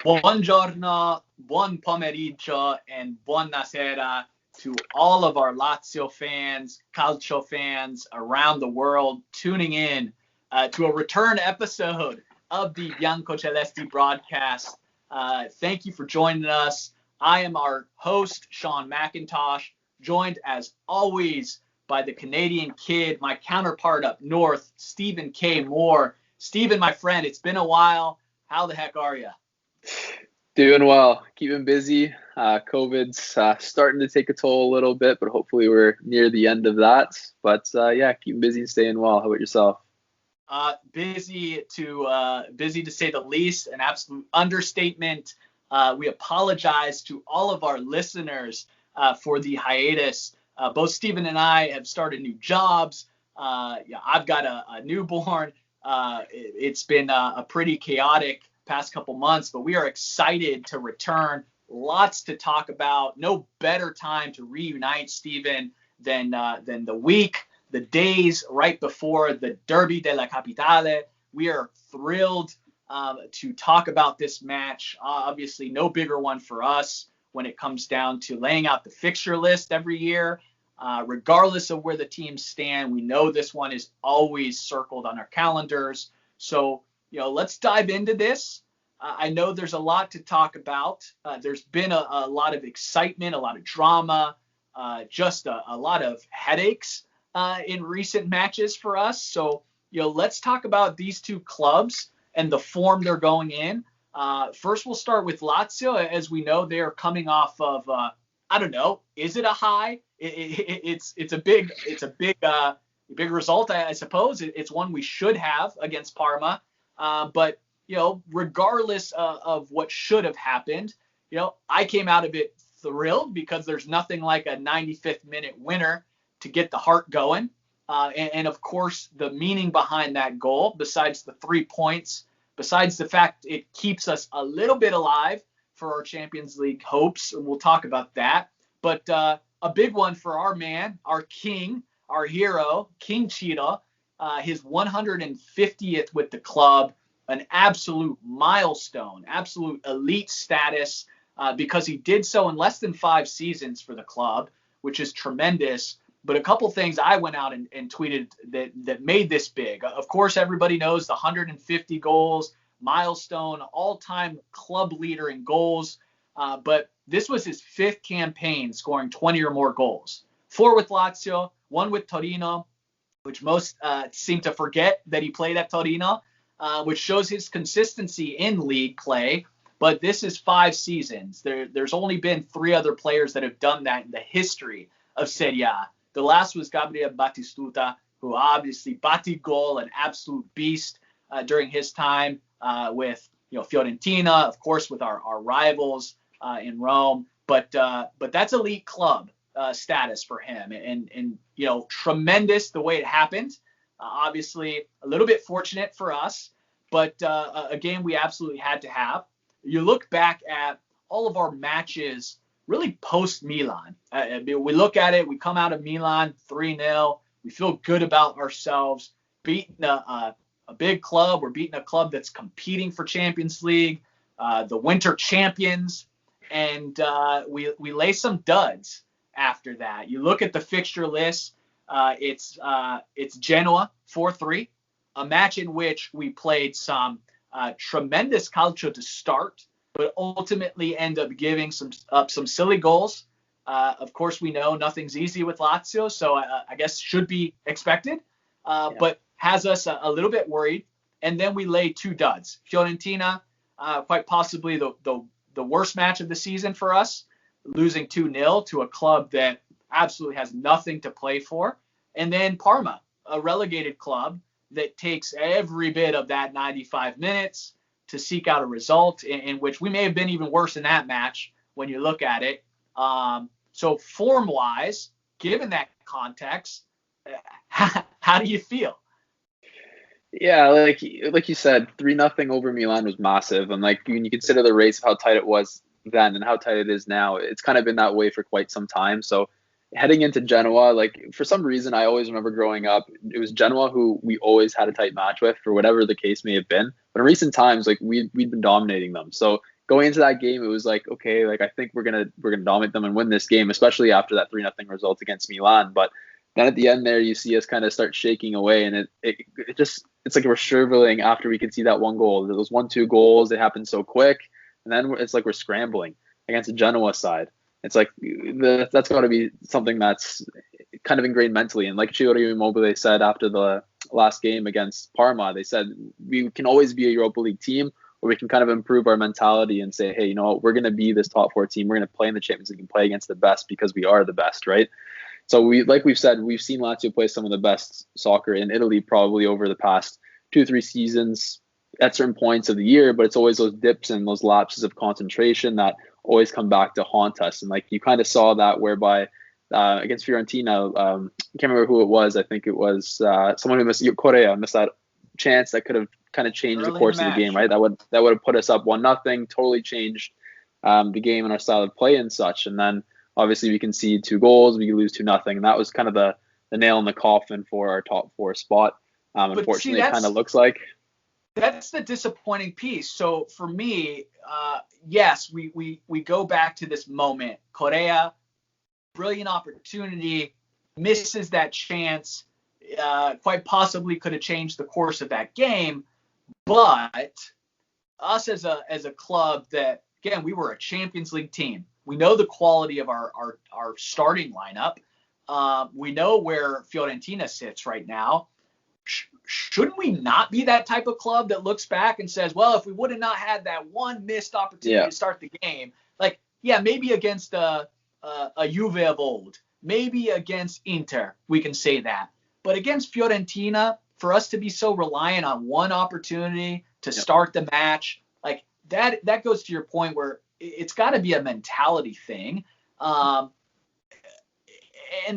Buongiorno, buon pomeriggio, and buona sera to all of our Lazio fans, Calcio fans around the world tuning in to a return episode of the Bianco Celesti broadcast. Thank you for joining us. I am our host, Sean McIntosh, joined as always by the Canadian kid, my counterpart up north, Stephen K. Moore. Stephen, my friend, it's been a while. How the heck are you? Doing well, keeping busy. COVID's starting to take a toll a little bit, but hopefully we're near the end of that. But yeah, keeping busy and staying well. How about yourself? Busy to say the least, an absolute understatement. We apologize to all of our listeners for the hiatus. Both Stephen and I have started new jobs. I've got a newborn. It's been a pretty chaotic past couple months, but we are excited to return. Lots to talk about. No better time to reunite, Stephen, than the days right before the Derby Della Capitale. We are thrilled to talk about this match. Obviously, no bigger one for us when it comes down to laying out the fixture list every year. Regardless of where the teams stand, we know this one is always circled on our calendars. So, let's dive into this. I know there's a lot to talk about. There's been a lot of excitement, a lot of drama, just a lot of headaches in recent matches for us. So, let's talk about these two clubs and the form they're going in. First, we'll start with Lazio. As we know, they are coming off of, I don't know, is it a high? It's a big result, I suppose. It's one we should have against Parma. But regardless of what should have happened, I came out of it thrilled because there's nothing like a 95th minute winner to get the heart going. And of course, the meaning behind that goal, besides the 3 points, besides the fact it keeps us a little bit alive for our Champions League hopes, and we'll talk about that. But a big one for our man, our king, our hero, King Cheetah, his 150th with the club, an absolute milestone, absolute elite status, because he did so in less than 5 seasons for the club, which is tremendous. But a couple things I went out and tweeted that made this big. Of course, everybody knows the 150 goals, milestone, all-time club leader in goals. But this was his 5th campaign scoring 20 or more goals. 4 with Lazio, 1 with Torino, which most seem to forget that he played at Torino, which shows his consistency in league play. But this is 5 seasons. There's only been 3 other players that have done that in the history of Serie A. The last was Gabriel Batistuta, who obviously Batigol, an absolute beast during his time with Fiorentina, of course, with our rivals in Rome. But that's elite club status for him, and tremendous the way it happened. Obviously, a little bit fortunate for us, but a game we absolutely had to have. You look back at all of our matches really post-Milan. We look at it, we come out of Milan 3-0. We feel good about ourselves, beating a big club. We're beating a club that's competing for Champions League, the winter champions, and we lay some duds after that. You look at the fixture list, it's Genoa 4-3, a match in which we played some tremendous calcio to start, but ultimately end up giving some silly goals. Of course, we know nothing's easy with Lazio, so I guess should be expected, but has us a little bit worried. And then we lay 2 duds. Fiorentina, quite possibly the worst match of the season for us, losing 2-0 to a club that absolutely has nothing to play for. And then Parma, a relegated club that takes every bit of that 95 minutes to seek out a result, in which we may have been even worse in that match when you look at it. So form-wise, given that context, how do you feel? Yeah, like you said, 3-0 over Milan was massive, and like when you consider the race of how tight it was then and how tight it is now, it's kind of been that way for quite some time. So heading into Genoa, like for some reason, I always remember growing up, it was Genoa who we always had a tight match with, for whatever the case may have been. But in recent times, like we'd been dominating them. So going into that game, it was like, okay, like I think we're gonna dominate them and win this game, especially after that 3-0 result against Milan. But then at the end there, you see us kind of start shaking away, and it's like we're shriveling after we can see that one goal. Those 1-2 goals, they happen so quick, and then it's like we're scrambling against the Genoa side. It's like that's got to be something that's kind of ingrained mentally. And like Ciro Immobile said after the last game against Parma, they said we can always be a Europa League team, or we can kind of improve our mentality and say, hey, you know what, we're going to be this top 4 team. We're going to play in the Champions League and play against the best because we are the best, right? So like we've said, we've seen Lazio play some of the best soccer in Italy probably over the past 2-3 seasons at certain points of the year, but it's always those dips and those lapses of concentration that always come back to haunt us. And like you kind of saw that whereby against Fiorentina, I can't remember who it was. I think it was someone who missed that chance that could have kind of changed the course of the game, right? That would have put us up 1-0, totally changed the game and our style of play and such. And then obviously we concede 2 goals, we lose 2-0, and that was kind of the nail in the coffin for our top 4 spot. Unfortunately, it kind of looks like. That's the disappointing piece. So for me, yes, we go back to this moment. Correa, brilliant opportunity, misses that chance, quite possibly could have changed the course of that game. But us as a club that, again, we were a Champions League team. We know the quality of our starting lineup. We know where Fiorentina sits right now. Shouldn't we not be that type of club that looks back and says, well, if we would have not had that one missed opportunity to start the game, like, yeah, maybe against a Juve of old, maybe against Inter, we can say that. But against Fiorentina, for us to be so reliant on one opportunity to start the match, like that goes to your point where it's got to be a mentality thing. And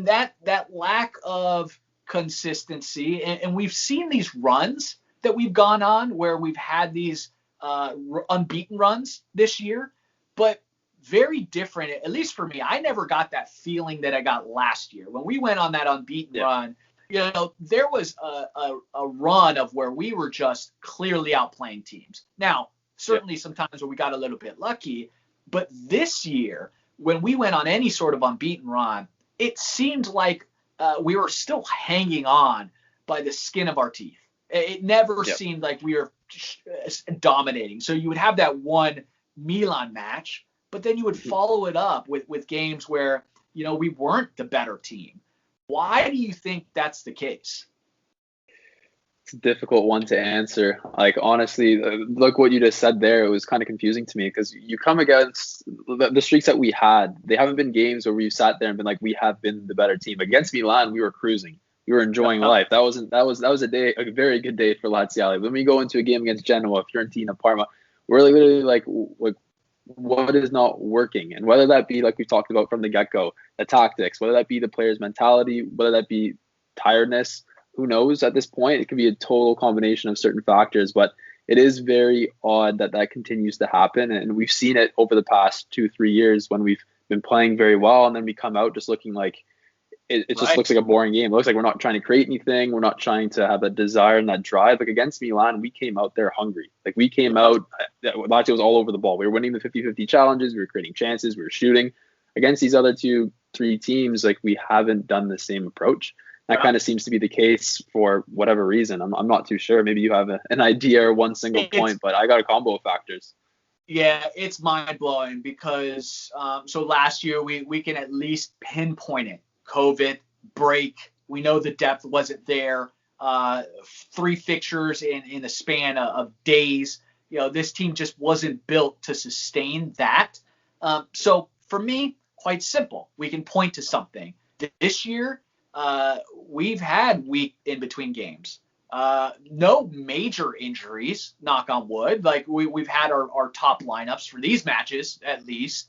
that lack of consistency, and we've seen these runs that we've gone on where we've had these unbeaten runs this year, but very different, at least for me. I never got that feeling that I got last year when we went on that unbeaten run. You know, there was a run of where we were just clearly outplaying teams. Now, certainly sometimes where we got a little bit lucky, but this year when we went on any sort of unbeaten run, it seemed like we were still hanging on by the skin of our teeth. It never seemed like we were dominating. So you would have that one Milan match, but then you would follow it up with games where, you know, we weren't the better team. Why do you think that's the case? It's a difficult one to answer. Like, honestly, look what you just said there. It was kind of confusing to me because you come against the streaks that we had. They haven't been games where we've sat there and been like, we have been the better team. Against Milan, we were cruising. We were enjoying life. That was a very good day for Lazio. When we go into a game against Genoa, Fiorentina, Parma, we're literally like what is not working? And whether that be, like we talked about from the get-go, the tactics, whether that be the player's mentality, whether that be tiredness, who knows at this point? It could be a total combination of certain factors, but it is very odd that continues to happen. And we've seen it over the past 2-3 years when we've been playing very well, and then we come out just looking like it just looks like a boring game. It looks like we're not trying to create anything. We're not trying to have a desire and that drive. Like against Milan, we came out there hungry. Like we came out, Lazio was all over the ball. We were winning the 50-50 challenges. We were creating chances. We were shooting. Against these other 2-3 teams, like we haven't done the same approach. That kind of seems to be the case for whatever reason. I'm not too sure. Maybe you have an idea or one single point, but I got a combo of factors. Yeah, it's mind-blowing because so last year we can at least pinpoint it. COVID, break, we know the depth wasn't there. 3 fixtures in the span of days. You know, this team just wasn't built to sustain that. So for me, quite simple. We can point to something. This year, we've had week in between games. No major injuries, knock on wood. Like we've had our top lineups for these matches, at least.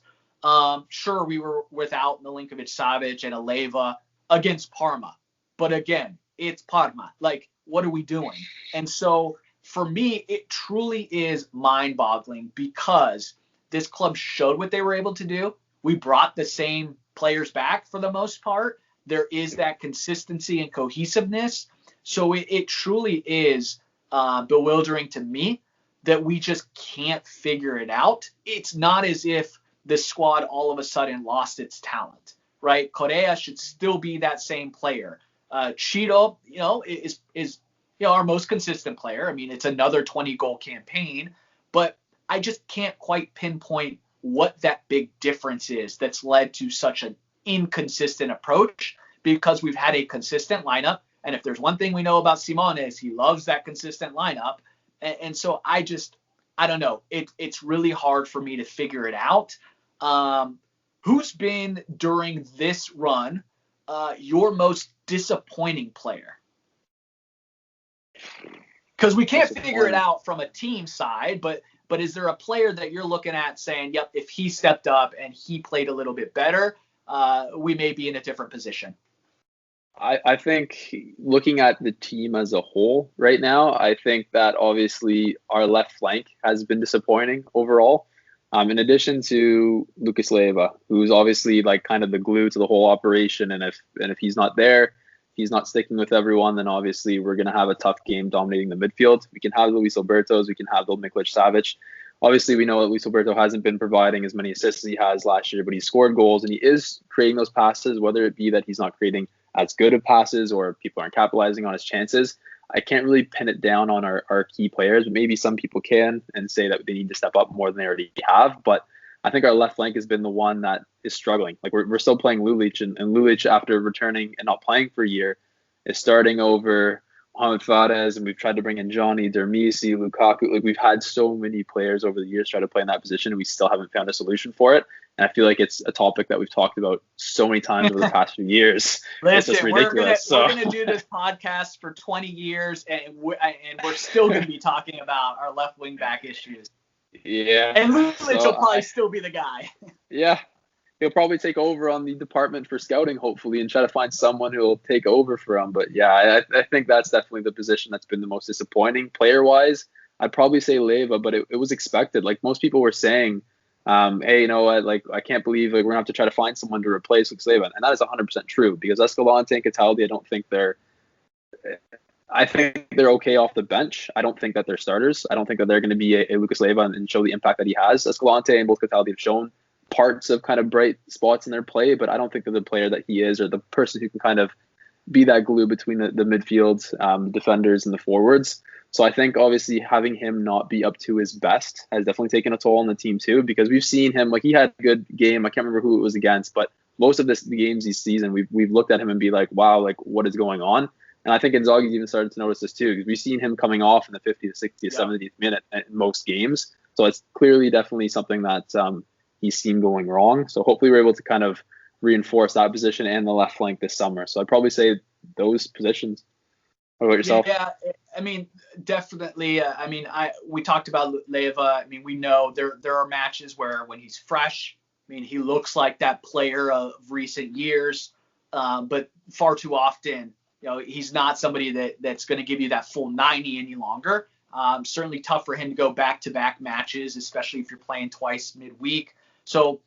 Sure, we were without Milinkovic-Savic and Aleva against Parma. But again, it's Parma. Like, what are we doing? And so for me, it truly is mind-boggling because this club showed what they were able to do. We brought the same players back for the most part. There is that consistency and cohesiveness. So it truly is bewildering to me. that we just can't figure it out. It's not as if the squad all of a sudden lost its talent, right? Correa should still be that same player. Cheeto, is our most consistent player. I mean, it's another 20-goal campaign, but I just can't quite pinpoint what that big difference is that's led to such an inconsistent approach, because we've had a consistent lineup. And if there's one thing we know about Simone is he loves that consistent lineup. And so I don't know. It's really hard for me to figure it out. Who's been during this run your most disappointing player? Because we can't figure it out from a team side, but is there a player that you're looking at saying, yep, if he stepped up and he played a little bit better, we may be in a different position? I think looking at the team as a whole right now, I think that obviously our left flank has been disappointing overall. In addition to Lucas Leiva, who's obviously like kind of the glue to the whole operation, and if he's not there, he's not sticking with everyone, then obviously we're going to have a tough game dominating the midfield. We can have Luis Alberto's, we can have the Miklic Savic. Obviously, we know that Luis Alberto hasn't been providing as many assists as he has last year, but he scored goals and he is creating those passes, whether it be that he's not creating as good of passes or people aren't capitalizing on his chances. I can't really pin it down on our key players, but maybe some people can and say that they need to step up more than they already have. But I think our left flank has been the one that is struggling. Like we're still playing Lulic, and Lulic, after returning and not playing for a year, is starting over Mohamed Fares, and we've tried to bring in Johnny, Dermisi, Lukaku. Like we've had so many players over the years try to play in that position, and we still haven't found a solution for it. And I feel like it's a topic that we've talked about so many times over the past few years. Listen, it's just ridiculous. We're gonna do this podcast for 20 years, and we're still gonna be talking about our left wing back issues. Yeah. And Lulic will probably still be the guy. Yeah. He'll probably take over on the department for scouting, hopefully, and try to find someone who will take over for him. But yeah, I think that's definitely the position that's been the most disappointing player-wise. I'd probably say Leiva, but it was expected. Like most people were saying, hey, you know what? Like I can't believe we're gonna have to try to find someone to replace Leiva, and that is 100% true because Escalante and Cataldi, I think they're okay off the bench. I don't think that they're starters. I don't think that they're going to be a Lucas Leiva and show the impact that he has. Escalante and both Cataldi have shown parts of kind of bright spots in their play, but I don't think they're the player that he is or the person who can kind of be that glue between the midfield, defenders and the forwards. So I think obviously having him not be up to his best has definitely taken a toll on the team too, because we've seen him, like he had a good game. I can't remember who it was against, but most of the games this season, we've looked at him and be like, wow, like what is going on? And I think Inzaghi's even started to notice this too, because we've seen him coming off in the 50th, 60th, 70th minute in most games. So it's clearly definitely something that he's seen going wrong. So hopefully we're able to kind of reinforce that position and the left flank this summer. So I'd probably say those positions. What about yourself? Yeah, I mean, definitely. We talked about Leiva. I mean, we know there are matches where when he's fresh, I mean, he looks like that player of recent years, but far too often, he's not somebody that's going to give you that full 90 any longer. Certainly tough for him to go back-to-back matches, especially if you're playing twice midweek. So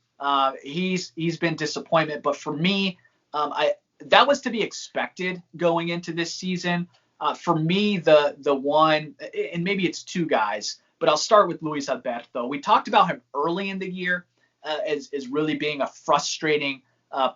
he's been disappointment. But for me, that was to be expected going into this season. For me, the one, and maybe it's two guys, but I'll start with Luis Alberto. We talked about him early in the year as really being a frustrating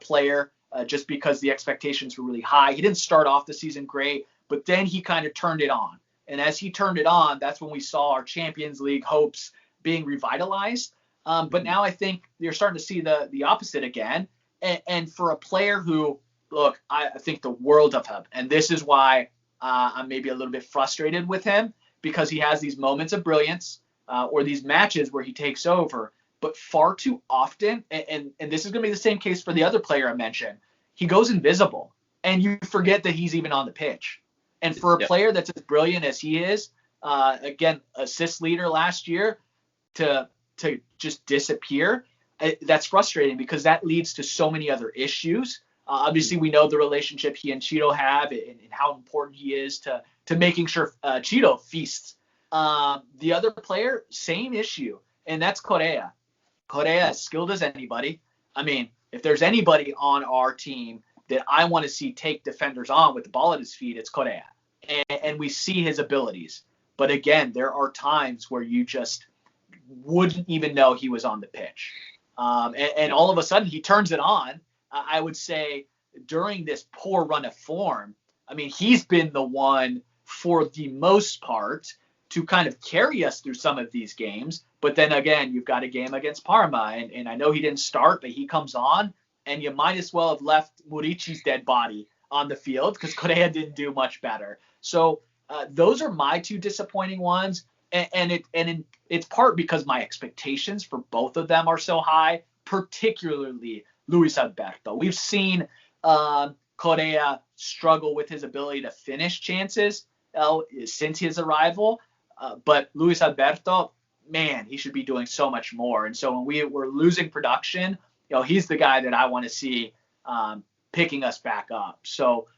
player. Just because the expectations were really high. He didn't start off the season great, but then he kind of turned it on. And as he turned it on, that's when we saw our Champions League hopes being revitalized. But now I think you're starting to see the opposite again. And for a player who, look, I think the world of him. And this is why I'm maybe a little bit frustrated with him, because he has these moments of brilliance or these matches where he takes over. But far too often, and this is going to be the same case for the other player I mentioned, he goes invisible, and you forget that he's even on the pitch. And for a player that's as brilliant as he is, again, assist leader last year, to just disappear, that's frustrating because that leads to so many other issues. Obviously, we know the relationship he and Cheeto have and how important he is to making sure Cheeto feasts. The other player, same issue, and that's Correa. Correa is skilled as anybody. I mean, if there's anybody on our team that I want to see take defenders on with the ball at his feet, it's Correa. And we see his abilities. But again, there are times where you just wouldn't even know he was on the pitch. And all of a sudden he turns it on. I would say during this poor run of form, I mean, he's been the one for the most part to kind of carry us through some of these games. But then again, you've got a game against Parma, and I know he didn't start, but he comes on, and you might as well have left Murici's dead body on the field because Correa didn't do much better. So those are my two disappointing ones, and it's part because my expectations for both of them are so high, particularly Luis Alberto. We've seen Correa struggle with his ability to finish chances since his arrival, but Luis Alberto, man, he should be doing so much more. And so when we're losing production, he's the guy that I want to see picking us back up. So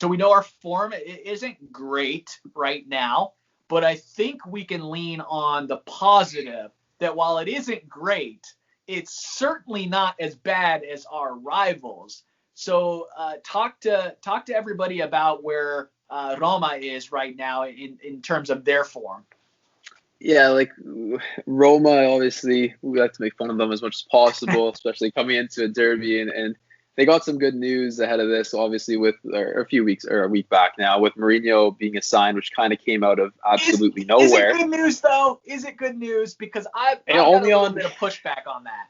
we know our form isn't great right now, but I think we can lean on the positive that while it isn't great, it's certainly not as bad as our rivals. So talk to everybody about where Roma is right now in terms of their form. Yeah, like Roma, obviously, we like to make fun of them as much as possible, especially coming into a derby. And they got some good news ahead of this, obviously, with a week back now, with Mourinho being assigned, which kind of came out of absolutely nowhere. Is it good news, though? Is it good news? Because I've got a little bit of pushback on that.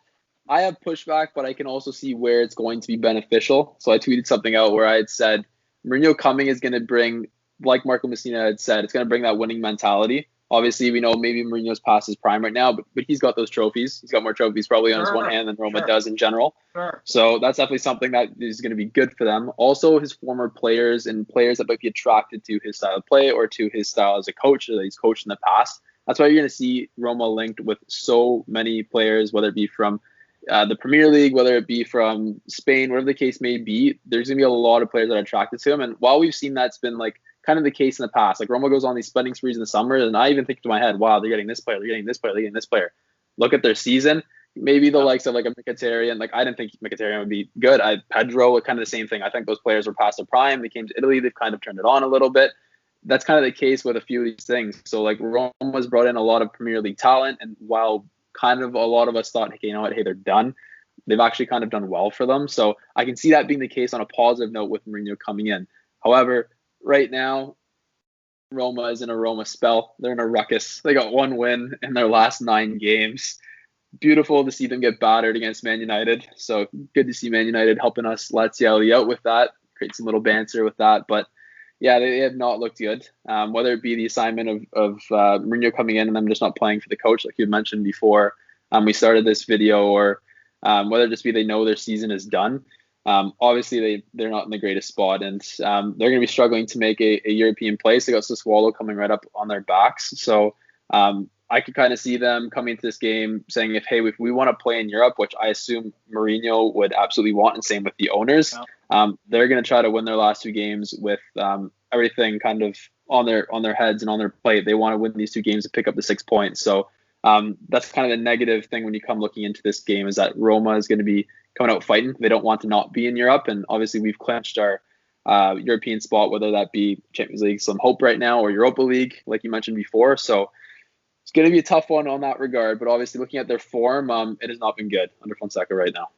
I have pushback, but I can also see where it's going to be beneficial. So I tweeted something out where I had said, Mourinho coming is going to bring, like Marco Messina had said, it's going to bring that winning mentality. Obviously, we know maybe Mourinho's past his prime right now, but he's got those trophies. He's got more trophies probably on his one hand than Roma does in general. So that's definitely something that is going to be good for them. Also, his former players and players that might be attracted to his style of play or to his style as a coach that he's coached in the past. That's why you're going to see Roma linked with so many players, whether it be from the Premier League, whether it be from Spain, whatever the case may be. There's going to be a lot of players that are attracted to him. And while we've seen that's been like kind of the case in the past, like Roma goes on these spending sprees in the summer, and I even think to my head, wow, they're getting this player, they're getting this player, they're getting this player. Look at their season. Maybe the likes of like a Mkhitaryan, like I didn't think Mkhitaryan would be good. Pedro, kind of the same thing. I think those players were past their prime. They came to Italy, they've kind of turned it on a little bit. That's kind of the case with a few of these things. So like Roma's brought in a lot of Premier League talent, and while kind of a lot of us thought, hey, you know what, hey, they're done, they've actually kind of done well for them. So I can see that being the case on a positive note with Mourinho coming in. However, right now, Roma is in a Roma spell. They're in a ruckus. They got one win in their last 9 games. Beautiful to see them get battered against Man United. So good to see Man United helping us Lazio out with that. Create some little banter with that. But yeah, they have not looked good. Whether it be the assignment of Mourinho coming in and them just not playing for the coach, like you had mentioned before, we started this video, or whether it just be they know their season is done. Obviously, they're not in the greatest spot, and they're going to be struggling to make a European place. They got Sassuolo coming right up on their backs. So I could kind of see them coming into this game saying, if we want to play in Europe, which I assume Mourinho would absolutely want, and same with the owners, they're going to try to win their last 2 games with everything kind of on their heads and on their plate. They want to win these 2 games to pick up the 6 points. So that's kind of the negative thing when you come looking into this game, is that Roma is going to be coming out fighting. They don't want to not be in Europe, and obviously we've clinched our European spot, whether that be Champions League, some hope right now, or Europa League, like you mentioned before. So it's going to be a tough one on that regard, but obviously looking at their form, it has not been good under Fonseca right now.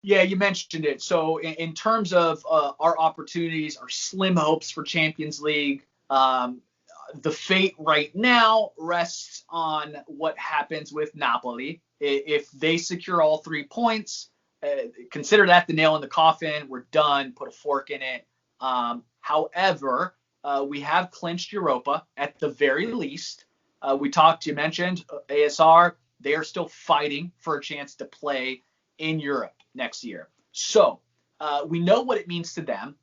Yeah, you mentioned it. So in terms of our opportunities, our slim hopes for Champions League, the fate right now rests on what happens with Napoli. If they secure all 3 points, consider that the nail in the coffin. We're done. Put a fork in it. However, we have clinched Europa at the very least. You mentioned ASR. They are still fighting for a chance to play in Europe next year. So we know what it means to them.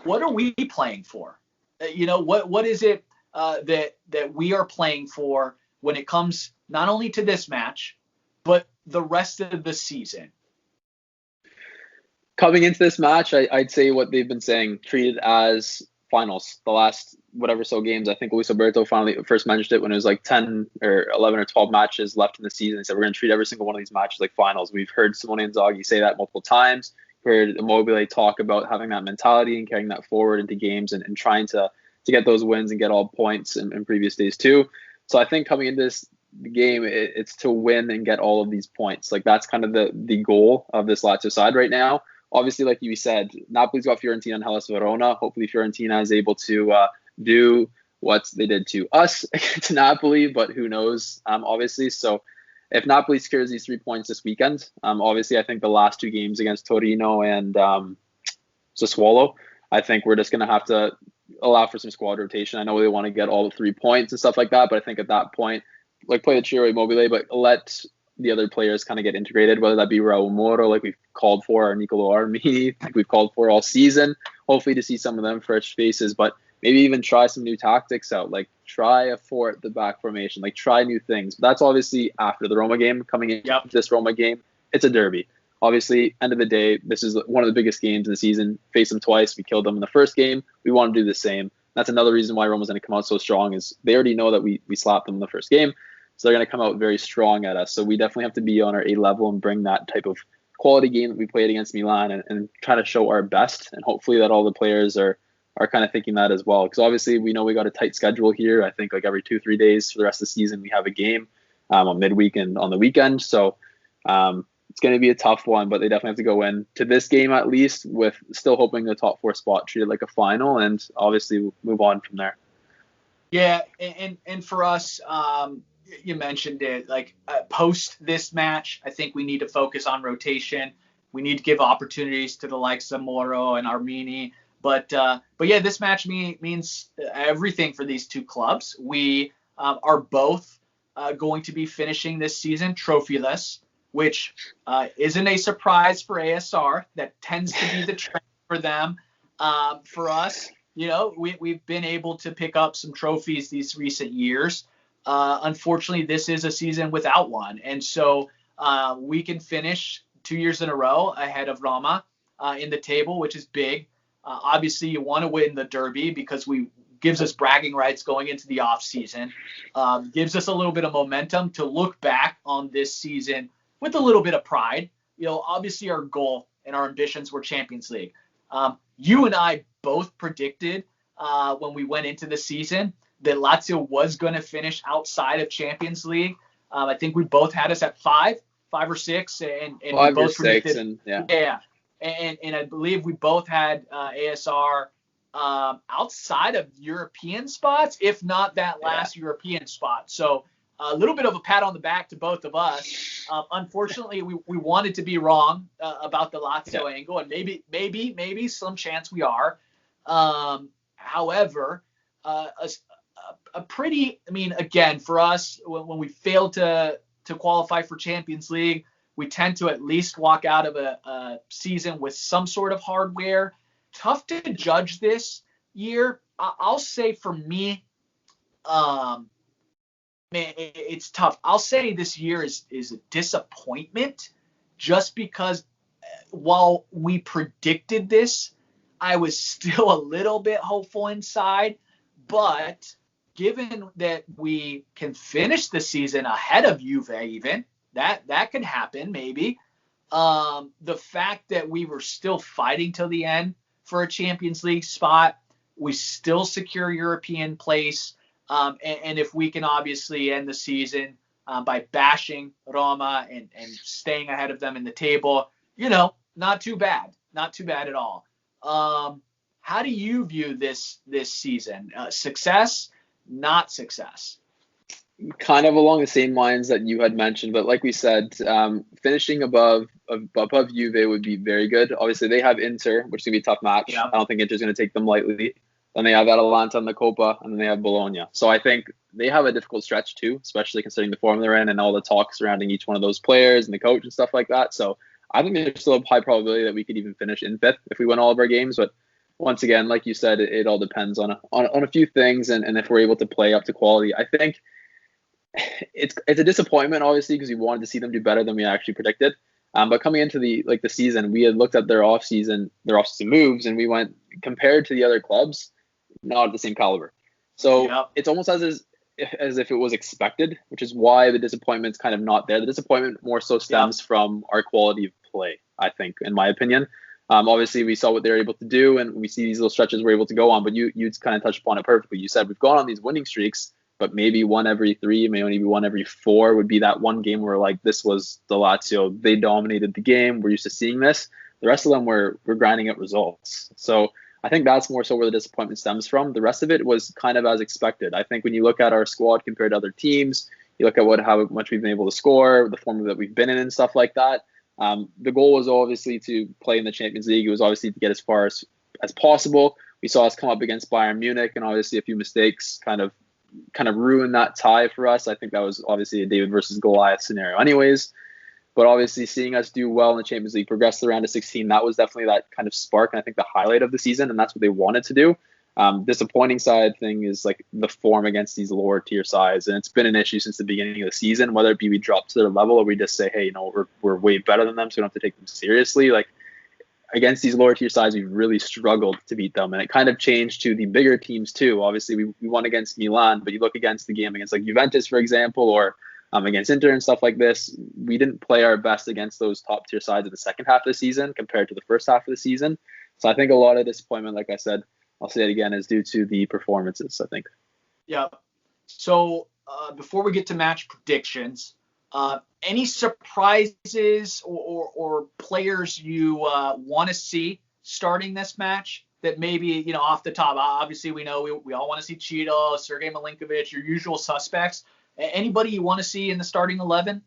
What are we playing for? What is it that we are playing for when it comes not only to this match, but the rest of the season? Coming into this match, I'd say what they've been saying, treat it as finals. The last whatever so games, I think Luis Alberto finally first mentioned it when it was like 10 or 11 or 12 matches left in the season. He said, we're going to treat every single one of these matches like finals. We've heard Simone Inzaghi say that multiple times. We've heard Immobile talk about having that mentality and carrying that forward into games and trying to to get those wins and get all points in previous days too. So I think coming into this game, it's to win and get all of these points. Like that's kind of the goal of this Lazio side right now. Obviously, like you said, Napoli's got Fiorentina and Hellas Verona. Hopefully Fiorentina is able to do what they did to us to Napoli, but who knows, obviously. So if Napoli secures these 3 points this weekend, obviously I think the last 2 games against Torino and Sassuolo, I think we're just going to have to allow for some squad rotation. I know they want to get all the 3 points and stuff like that, but I think at that point, like play the Ciro Immobile, but let the other players kind of get integrated, whether that be Raul Moro, like we've called for, or Nicolo Armini, like we've called for all season. Hopefully to see some of them fresh faces, but maybe even try some new tactics out, like try a 4 at the back formation, like try new things. But that's obviously after the Roma game. Coming into this Roma game, it's a derby. Obviously, end of the day, this is one of the biggest games in the season. Faced them twice. We killed them in the first game. We want to do the same. That's another reason why Roma's going to come out so strong is they already know that we slapped them in the first game. So they're going to come out very strong at us. So we definitely have to be on our A level and bring that type of quality game that we played against Milan and try to show our best. And hopefully that all the players are kind of thinking that as well. Because obviously we know we got a tight schedule here. I think like every 2-3 days for the rest of the season, we have a game on midweek and on the weekend. So it's going to be a tough one, but they definitely have to go in to this game at least with still hoping the top 4 spot, treated like a final, and obviously we'll move on from there. Yeah, and for us, you mentioned it, like post this match, I think we need to focus on rotation. We need to give opportunities to the likes of Moro and Armini. But yeah, this match means everything for these 2 clubs. We are both going to be finishing this season trophyless, which isn't a surprise for ASR. That tends to be the trend for them. For us, you know, we've been able to pick up some trophies these recent years. Unfortunately, this is a season without one. And so we can finish 2 years in a row ahead of Roma in the table, which is big. Obviously, you want to win the Derby because gives us bragging rights going into the off season, gives us a little bit of momentum to look back on this season with a little bit of pride. You know, obviously our goal and our ambitions were Champions League. You and I both predicted when we went into the season that Lazio was going to finish outside of Champions League. I think we both had us at 5 or 6, and we both predicted. And I believe we both had ASR outside of European spots, if not that last European spot. So a little bit of a pat on the back to both of us. Unfortunately, we wanted to be wrong about the Lazio angle, and maybe some chance we are. However, a pretty, I mean, again, for us, when we fail to qualify for Champions League, we tend to at least walk out of a season with some sort of hardware. Tough to judge this year. I'll say for me, man, it's tough. I'll say this year is a disappointment just because while we predicted this, I was still a little bit hopeful inside. But given that we can finish the season ahead of Juve even, that can happen maybe. The fact that we were still fighting till the end for a Champions League spot, we still secure European place. And if we can obviously end the season by bashing Roma and staying ahead of them in the table, you know, not too bad at all. How do you view this season? Success, not success? Kind of along the same lines that you had mentioned, but like we said, finishing above Juve would be very good. Obviously, they have Inter, which is going to be a tough match. Yeah. I don't think Inter's going to take them lightly. Then they have Atalanta in the Copa, and then they have Bologna. So I think they have a difficult stretch too, especially considering the form they're in and all the talk surrounding each one of those players and the coach and stuff like that. So I think there's still a high probability that we could even finish in 5th if we win all of our games. But once again, like you said, it all depends on a few things, and if we're able to play up to quality. I think it's a disappointment, obviously, because we wanted to see them do better than we actually predicted. But coming into the season, we had looked at their off-season moves, and we went, compared to the other clubs, not at the same caliber. So It's almost as if it was expected, which is why the disappointment's kind of not there. The disappointment more so stems from our quality of play, I think, in my opinion. Obviously, we saw what they were able to do, and we see these little stretches we're able to go on. But you kind of touched upon it perfectly. You said we've gone on these winning streaks, but maybe one every three, maybe only one every four would be that one game where like this was the Lazio. They dominated the game. We're used to seeing this. The rest of them we're grinding out results. So I think that's more so where the disappointment stems from. The rest of it was kind of as expected. I think when you look at our squad compared to other teams, you look at how much we've been able to score, the form that we've been in and stuff like that. The goal was obviously to play in the Champions League. It was obviously to get as far as possible. We saw us come up against Bayern Munich, and obviously a few mistakes kind of ruined that tie for us. I think that was obviously a David versus Goliath scenario anyways. But obviously seeing us do well in the Champions League, progress to the round of 16, that was definitely that kind of spark, and I think the highlight of the season, and that's what they wanted to do. Disappointing side thing is like the form against these lower tier sides, and it's been an issue since the beginning of the season, whether it be we drop to their level or we just say, hey, we're way better than them, so we don't have to take them seriously. Like against these lower tier sides, we've really struggled to beat them, and it kind of changed to the bigger teams too. Obviously, we won against Milan, but you look against the game against like Juventus, for example, or against Inter and stuff like this, we didn't play our best against those top tier sides in the second half of the season compared to the first half of the season. So I think a lot of disappointment, like I said, I'll say it again, is due to the performances, I think. Yeah. So before we get to match predictions, any surprises or players you want to see starting this match that maybe, off the top? Obviously, we know we all want to see Cheeto, Sergei Milinkovic, your usual suspects. Anybody you want to see in the starting 11?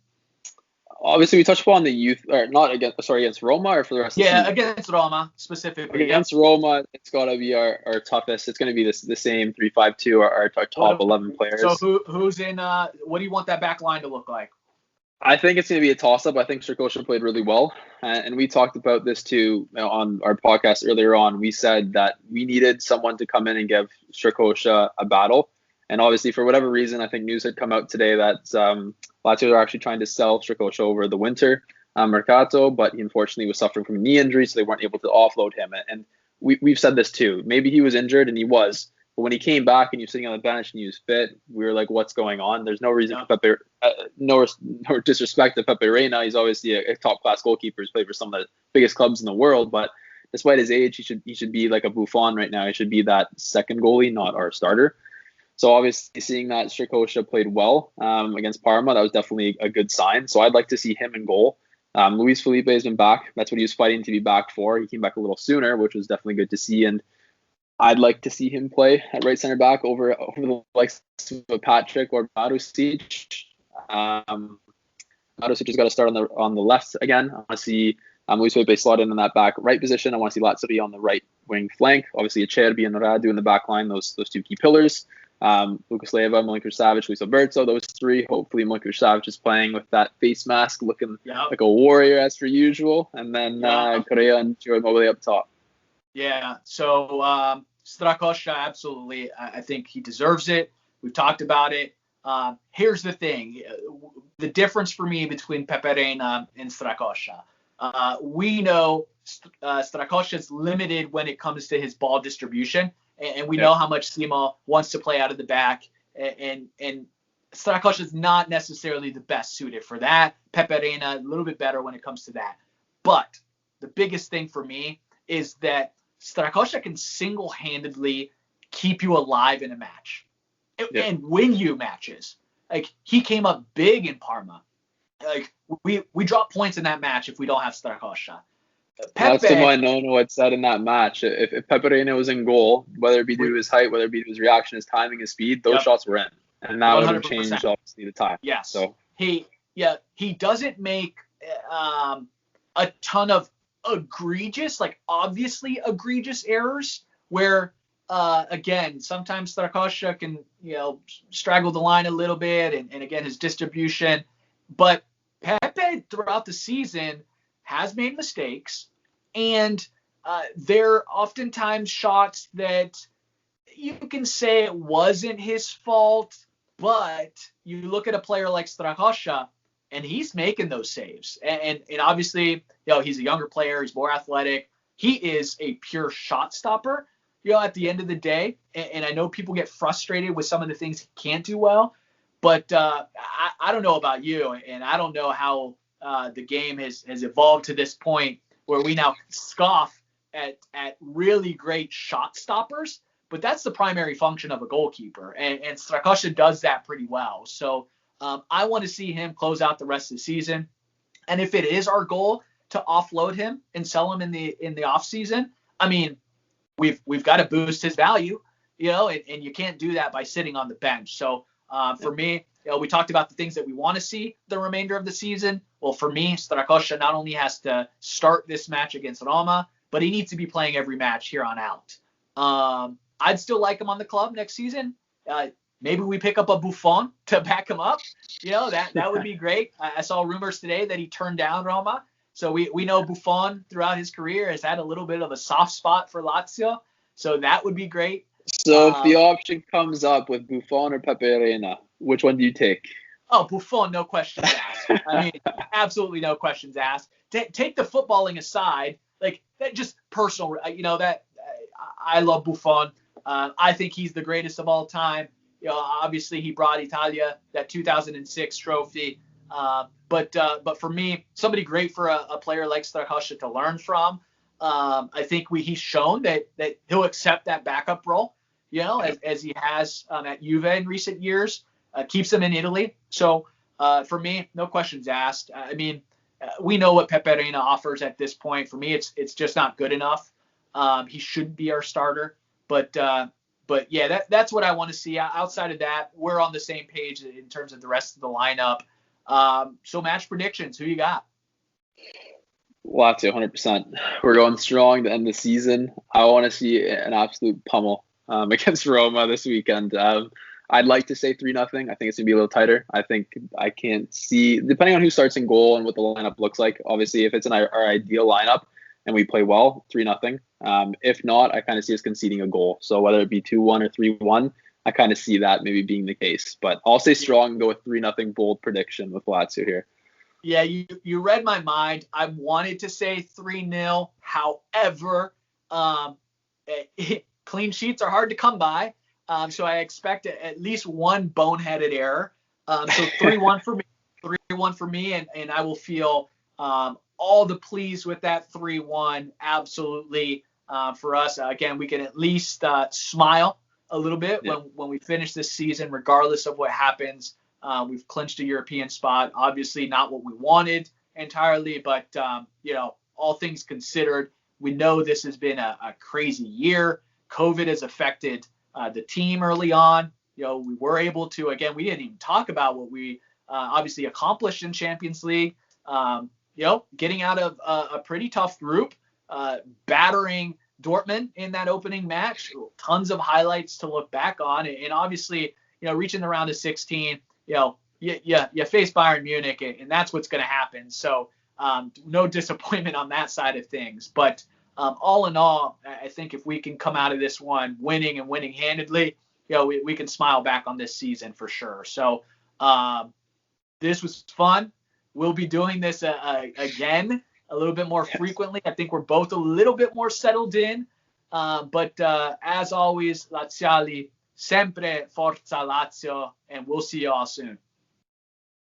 Obviously, we touched upon the youth, or not against Roma, or for the rest of the season? Yeah, against Roma specifically. Against Roma, it's got to be our toughest. It's going to be the same 3-5-2, our top 11 players. So who's in? What do you want that back line to look like? I think it's going to be a toss-up. I think Strakosha played really well, and we talked about this too on our podcast earlier on. We said that we needed someone to come in and give Strakosha a battle. And obviously, for whatever reason, I think news had come out today that Lazio are actually trying to sell Strakosha over the winter mercato, but he unfortunately was suffering from a knee injury, so they weren't able to offload him. And we've said this too. Maybe he was injured, and he was. But when he came back and he was sitting on the bench and he was fit, we were like, what's going on? There's no reason for Pepe, no disrespect to Pepe Reina. He's obviously a top-class goalkeeper. He's played for some of the biggest clubs in the world, but despite his age, he should be like a Buffon right now. He should be that second goalie, not our starter. So obviously seeing that Strakosha played well against Parma, that was definitely a good sign. So I'd like to see him in goal. Luis Felipe has been back. That's what he was fighting to be back for. He came back a little sooner, which was definitely good to see. And I'd like to see him play at right center back over the likes of Patrick or Marusic. Marusic has got to start on the left again. I want to see Luis Felipe slot in that back right position. I want to see Lazio on the right wing flank. Obviously, Acerbi and Radu in the back line, those two key pillars. Lucas Leiva, Milinkovic-Savic, Luis Alberto, those three. Hopefully Milinkovic-Savic is playing with that face mask, looking like a warrior as per usual. And then Correa and Joe Immobile up top. Yeah, so Strakosha, absolutely. I think he deserves it. We've talked about it. Here's the thing. The difference for me between Pepe Reina and Strakosha. We know Strakosha is limited when it comes to his ball distribution. And we know how much Simo wants to play out of the back. And Strakosha is not necessarily the best suited for that. Pepe Reina, a little bit better when it comes to that. But the biggest thing for me is that Strakosha can single-handedly keep you alive in a match and win you matches. Like, he came up big in Parma. Like, we drop points in that match if we don't have Strakosha. That's the one Nono had said in that match. If Pepe Reina was in goal, whether it be due to his height, whether it be to his reaction, his timing, his speed, those shots were in. And that would have changed, obviously, the time. Yes. So he doesn't make a ton of egregious, like obviously egregious errors where, again, sometimes Strakosha can, straggle the line a little bit and again, his distribution. But Pepe throughout the season has made mistakes, and they're oftentimes shots that you can say it wasn't his fault, but you look at a player like Strakosha, and he's making those saves. And obviously, he's a younger player, he's more athletic. He is a pure shot stopper, at the end of the day. And I know people get frustrated with some of the things he can't do well, but I don't know about you, and I don't know how the game has evolved to this point where we now scoff at really great shot stoppers, but that's the primary function of a goalkeeper, and Strakosha does that pretty well. So I want to see him close out the rest of the season, and if it is our goal to offload him and sell him in the off season, I mean, we've got to boost his value, and you can't do that by sitting on the bench. So for me, we talked about the things that we want to see the remainder of the season. Well, for me, Strakosha not only has to start this match against Roma, but he needs to be playing every match here on out. I'd still like him on the club next season. Maybe we pick up a Buffon to back him up. That would be great. I saw rumors today that he turned down Roma. So we know Buffon throughout his career has had a little bit of a soft spot for Lazio. So that would be great. So if the option comes up with Buffon or Pepe Reina, which one do you take? Oh, Buffon, no questions asked. I mean, absolutely no questions asked. Take the footballing aside, like that, just personal. That I love Buffon. I think he's the greatest of all time. Obviously he brought Italia that 2006 trophy. But for me, somebody great for a player like Strakosha to learn from. I think he's shown that he'll accept that backup role, as he has at Juve in recent years. Keeps him in Italy. So for me, no questions asked. I mean, we know what Pepe Reina offers at this point. For me, it's just not good enough. He should be our starter. But yeah, that's what I want to see. Outside of that, we're on the same page in terms of the rest of the lineup. So match predictions, who you got? Lazio, 100%. We're going strong to end the season. I want to see an absolute pummel against Roma this weekend. I'd like to say 3-0. I think it's going to be a little tighter. I can't see, depending on who starts in goal and what the lineup looks like. Obviously, if it's in our ideal lineup and we play well, 3-0. If not, I kind of see us conceding a goal. So whether it be 2-1 or 3-1, I kind of see that maybe being the case. But I'll stay strong and go with 3-0 bold prediction with Lazio here. Yeah, you read my mind. I wanted to say 3-0. However, clean sheets are hard to come by. So I expect at least one boneheaded error. So 3-1 for me. 3-1 for me, and I will feel all the pleased with that 3-1. Absolutely for us. Again, we can at least smile a little bit when we finish this season, regardless of what happens. We've clinched a European spot. Obviously not what we wanted entirely, but all things considered, we know this has been a crazy year. COVID has affected the team early on. We were able to, again, we didn't even talk about what we obviously accomplished in Champions League. Getting out of a pretty tough group, battering Dortmund in that opening match, tons of highlights to look back on, and obviously, reaching the round of 16, you face Bayern Munich, and that's what's going to happen. So no disappointment on that side of things. But all in all, I think if we can come out of this one winning and winning handedly, we can smile back on this season for sure. So this was fun. We'll be doing this again a little bit more frequently. I think we're both a little bit more settled in. But as always, Laziali, sempre Forza Lazio, and we'll see you all soon.